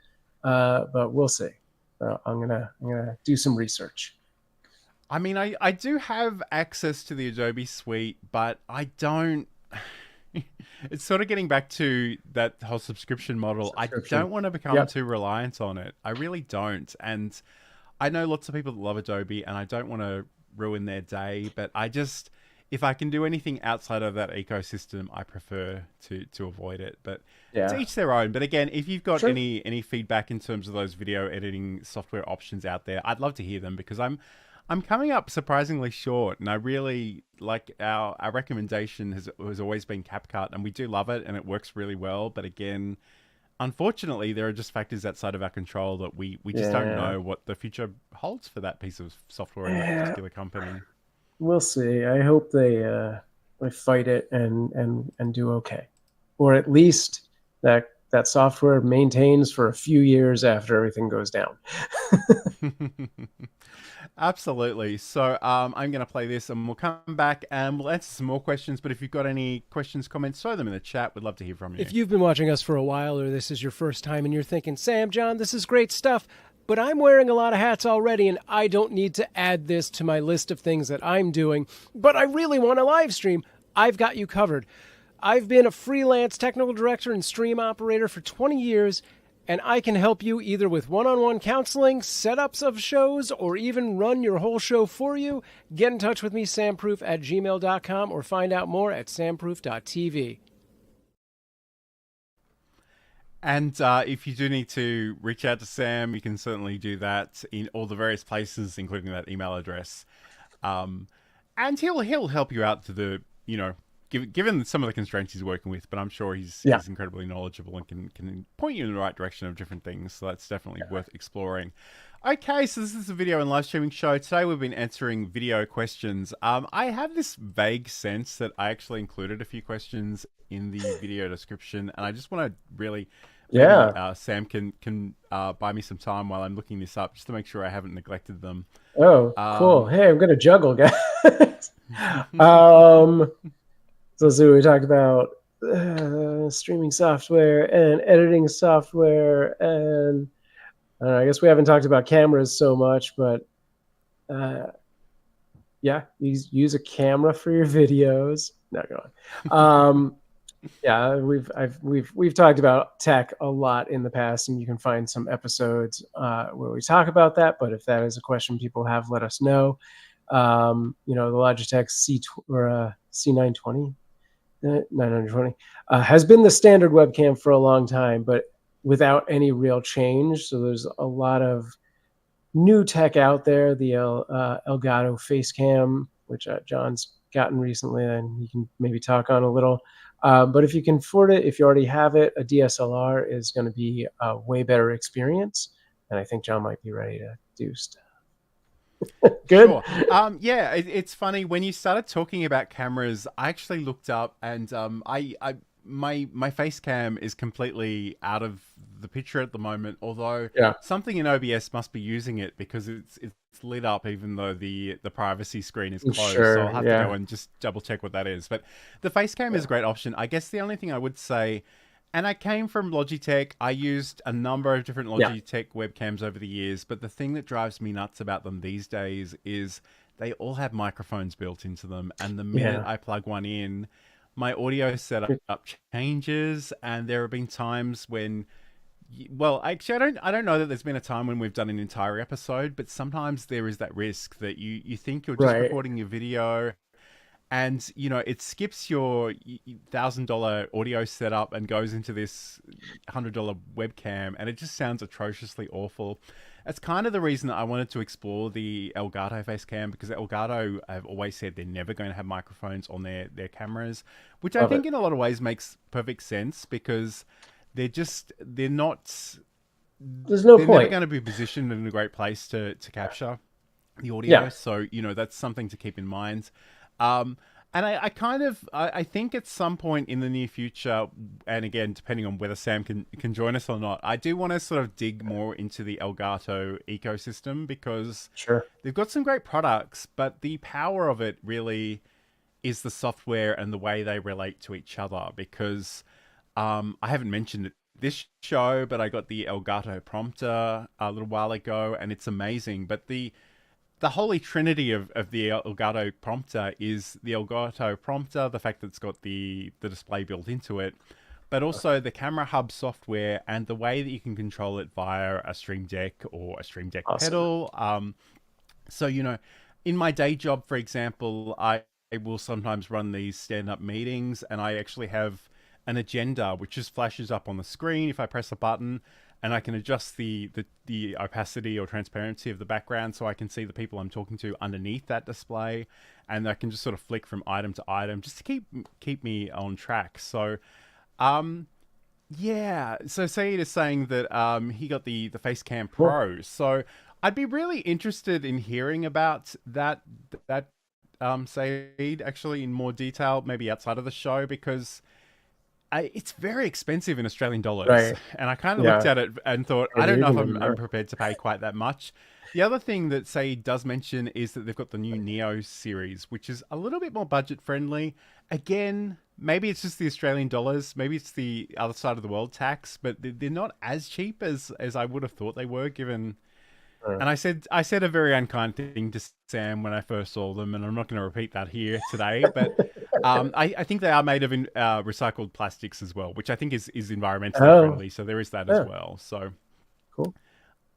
But we'll see. I'm gonna do some research. I mean, I do have access to the Adobe suite, but I don't. It's sort of getting back to that whole subscription model. I don't want to become too reliant on it. I really don't. And I know lots of people that love Adobe, and I don't want to ruin their day, but if I can do anything outside of that ecosystem, I prefer to avoid it. But to each their own. But again, if you've got any feedback in terms of those video editing software options out there, I'd love to hear them, because I'm coming up surprisingly short, and I really like our recommendation has always been CapCut, and we do love it, and it works really well. But again, unfortunately, there are just factors outside of our control that we just don't know what the future holds for that piece of software in that particular company. We'll see. I hope they fight it and do okay, or at least that software maintains for a few years after everything goes down. Absolutely. So I'm going to play this, and we'll come back and we'll answer some more questions. But if you've got any questions, comments, throw them in the chat. We'd love to hear from you. If you've been watching us for a while, or this is your first time and you're thinking, Sam, John, this is great stuff, but I'm wearing a lot of hats already and I don't need to add this to my list of things that I'm doing, but I really want to live stream, I've got you covered. I've been a freelance technical director and stream operator for 20 years, and I can help you either with one-on-one counseling, setups of shows, or even run your whole show for you. Get in touch with me, samproof@gmail.com, or find out more at samproof.tv. And if you do need to reach out to Sam, you can certainly do that in all the various places, including that email address. And he'll help you out to the, given some of the constraints he's working with, but I'm sure he's incredibly knowledgeable and can point you in the right direction of different things. So that's definitely worth exploring. Okay, so this is a video and live streaming show. Today we've been answering video questions. I have this vague sense that I actually included a few questions in the video description, and I just want to really... Sam can buy me some time while I'm looking this up, just to make sure I haven't neglected them. Oh, cool. Hey, I'm going to juggle, guys. So let's see, we talked about streaming software and editing software, and I guess we haven't talked about cameras so much, but yeah, use a camera for your videos. No, go on. Yeah, we've talked about tech a lot in the past, and you can find some episodes where we talk about that. But if that is a question people have, let us know. The Logitech C920, 920 has been the standard webcam for a long time, but without any real change. So there's a lot of new tech out there. The Elgato Facecam, which John's gotten recently, and he can maybe talk on a little. But if you can afford it, if you already have it, a DSLR is going to be a way better experience. And I think John might be ready to do stuff. Good. Sure. Yeah, it's funny when you started talking about cameras. I actually looked up, and my face cam is completely out of the picture at the moment. Although something in OBS must be using it, because it's lit up even though the privacy screen is closed. Sure, so I'll have to go and just double check what that is. But the face cam is a great option. I guess the only thing I would say, and I came from Logitech. I used a number of different Logitech webcams over the years, but the thing that drives me nuts about them these days is they all have microphones built into them, and the minute I plug one in, my audio setup changes. And there have been times when, well, actually, I don't know that there's been a time when we've done an entire episode, but sometimes there is that risk that you think you're just recording your video, and it skips your $1,000 audio setup and goes into this $100 webcam, and it just sounds atrociously awful. That's kind of the reason that I wanted to explore the Elgato Facecam, because Elgato have always said they're never going to have microphones on their cameras, which I think in a lot of ways makes perfect sense, because they're not. There's no they're point. never going to be positioned in a great place to capture the audio. So that's something to keep in mind. And I think at some point in the near future, and again, depending on whether Sam can join us or not, I do want to sort of dig more into the Elgato ecosystem, because they've got some great products, but the power of it really is the software and the way they relate to each other. Because I haven't mentioned it this show, but I got the Elgato prompter a little while ago, and it's amazing. But the holy trinity of the Elgato prompter is the Elgato prompter, the fact that it's got the display built into it, but also the camera hub software and the way that you can control it via a Stream Deck or a Stream Deck pedal. So, in my day job, for example, I will sometimes run these stand-up meetings, and I actually have an agenda which just flashes up on the screen if I press a button, and I can adjust the opacity or transparency of the background so I can see the people I'm talking to underneath that display, and I can just sort of flick from item to item just to keep me on track. So, so Saeed is saying that he got the Facecam Pro. So I'd be really interested in hearing about that Saeed, actually, in more detail, maybe outside of the show, because it's very expensive in Australian dollars. And I kind of looked at it and thought, I don't know if I'm prepared to pay quite that much. The other thing that Saeed does mention is that they've got the new Neo series, which is a little bit more budget friendly. Again, maybe it's just the Australian dollars, maybe it's the other side of the world tax, but they're not as cheap as I would have thought they were, given. And I said a very unkind thing to Sam when I first saw them, and I'm not going to repeat that here today. But I think they are made of recycled plastics as well, which I think is environmentally friendly. So there is that as well. So cool.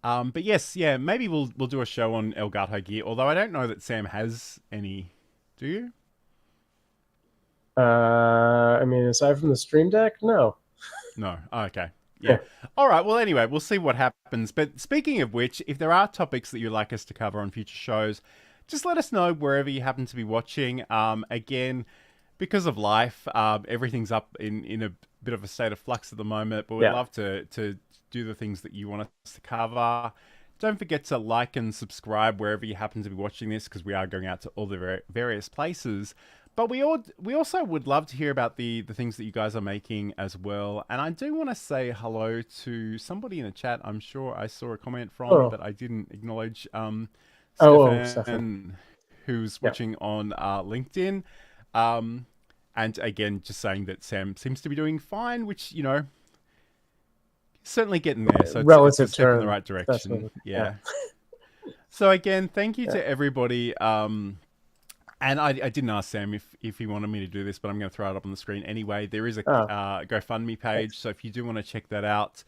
But yes, maybe we'll do a show on Elgato gear. Although I don't know that Sam has any. Do you? I mean, aside from the Stream Deck, no. No. Oh, okay. Yeah. All right. Well, anyway, we'll see what happens. But speaking of which, if there are topics that you'd like us to cover on future shows, just let us know wherever you happen to be watching. Again, because of life, everything's up in a bit of a state of flux at the moment, but we'd love to do the things that you want us to cover. Don't forget to like and subscribe wherever you happen to be watching this, because we are going out to all the various places. But we also would love to hear about the things that you guys are making as well. And I do want to say hello to somebody in the chat. I'm sure I saw a comment from, but I didn't acknowledge. Stefan, who's watching on LinkedIn. And again, just saying that Sam seems to be doing fine, which, you know, certainly getting there. So it's a step in the right direction. Yeah. So again, thank you to everybody. And I didn't ask Sam if he wanted me to do this, but I'm going to throw it up on the screen anyway. There is a GoFundMe page, so if you do want to check that out,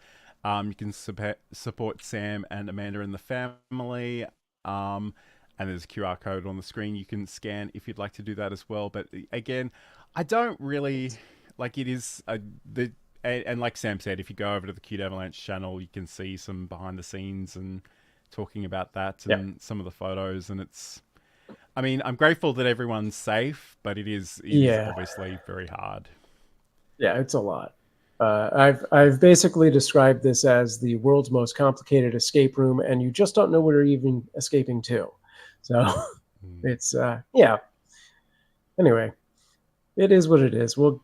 you can support Sam and Amanda and the family. And there's a QR code on the screen you can scan if you'd like to do that as well. But again, I don't really like it is and like Sam said, if you go over to the Cute Avalanche channel, you can see some behind the scenes and talking about that and some of the photos. And I mean, I'm grateful that everyone's safe, but it is obviously very hard. Yeah, it's a lot. I've basically described this as the world's most complicated escape room, and you just don't know where you're even escaping to. So it's Anyway, it is what it is. We'll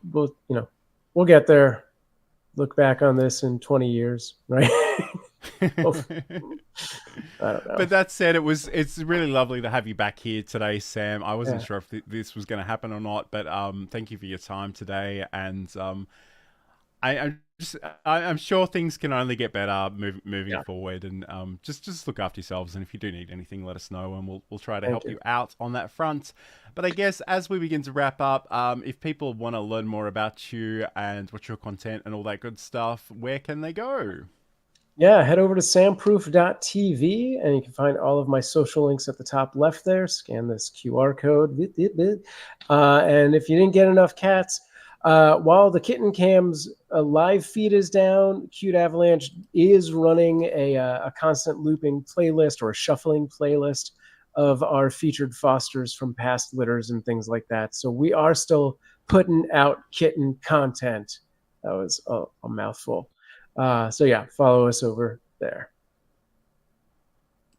get there. Look back on this in 20 years, right? I don't know. But that said, it's really lovely to have you back here today, Sam. I wasn't sure if this was going to happen or not, but thank you for your time today. And I'm sure things can only get better moving forward. And just look after yourselves. And if you do need anything, let us know, and we'll try to help you out on that front. But I guess as we begin to wrap up, if people want to learn more about you and what's your content and all that good stuff, where can they go? Yeah, head over to samproof.tv, and you can find all of my social links at the top left there. Scan this QR code. And if you didn't get enough cats, while the Kitten Cam's live feed is down, Cute Avalanche is running a constant looping playlist or a shuffling playlist of our featured fosters from past litters and things like that. So we are still putting out kitten content. That was a mouthful. So yeah, follow us over there.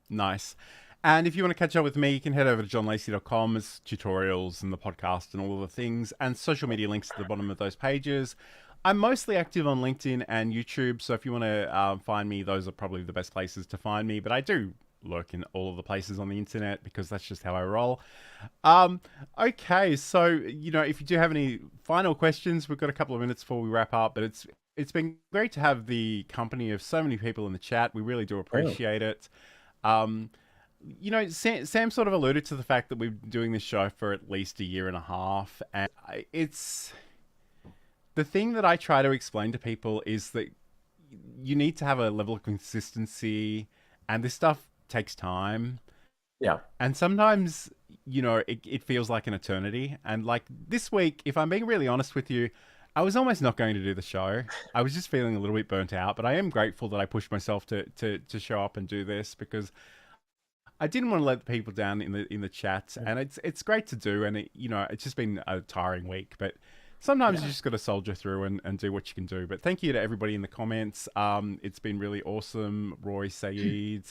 Nice. And if you want to catch up with me, you can head over to johnlacey.com. It's tutorials and the podcast and all of the things, and social media links at the bottom of those pages. I'm mostly active on LinkedIn and YouTube, so if you want to find me, those are probably the best places to find me. But I do lurk in all of the places on the internet because that's just how I roll. Okay, so, you know, if you do have any final questions, we've got a couple of minutes before we wrap up, but it's been great to have the company of so many people in the chat. We really do appreciate it. You know, Sam sort of alluded to the fact that we've been doing this show for at least a year and a half, and it's the thing that I try to explain to people is that you need to have a level of consistency, and this stuff takes time. Yeah. And sometimes, you know, it feels like an eternity. And like this week, if I'm being really honest with you, I was almost not going to do the show. I was just feeling a little bit burnt out, but I am grateful that I pushed myself to show up and do this, because I didn't want to let the people down in the chat, and it's great to do, and you know, it's just been a tiring week, but sometimes you just got to soldier through and do what you can do. But thank you to everybody in the comments. It's been really awesome. Roy, Saeed,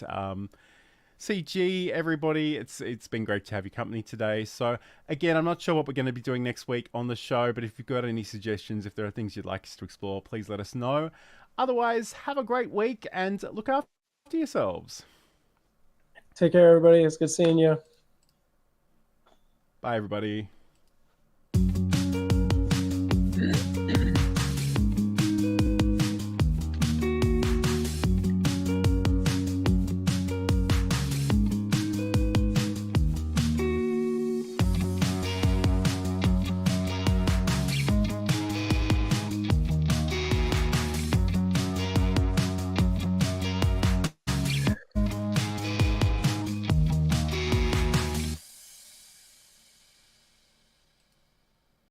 CG, everybody. It's been great to have your company today. So again, I'm not sure what we're going to be doing next week on the show, but if you've got any suggestions, if there are things you'd like us to explore, please let us know. Otherwise, have a great week and look after yourselves. Take care, everybody. It's good seeing you. Bye, everybody.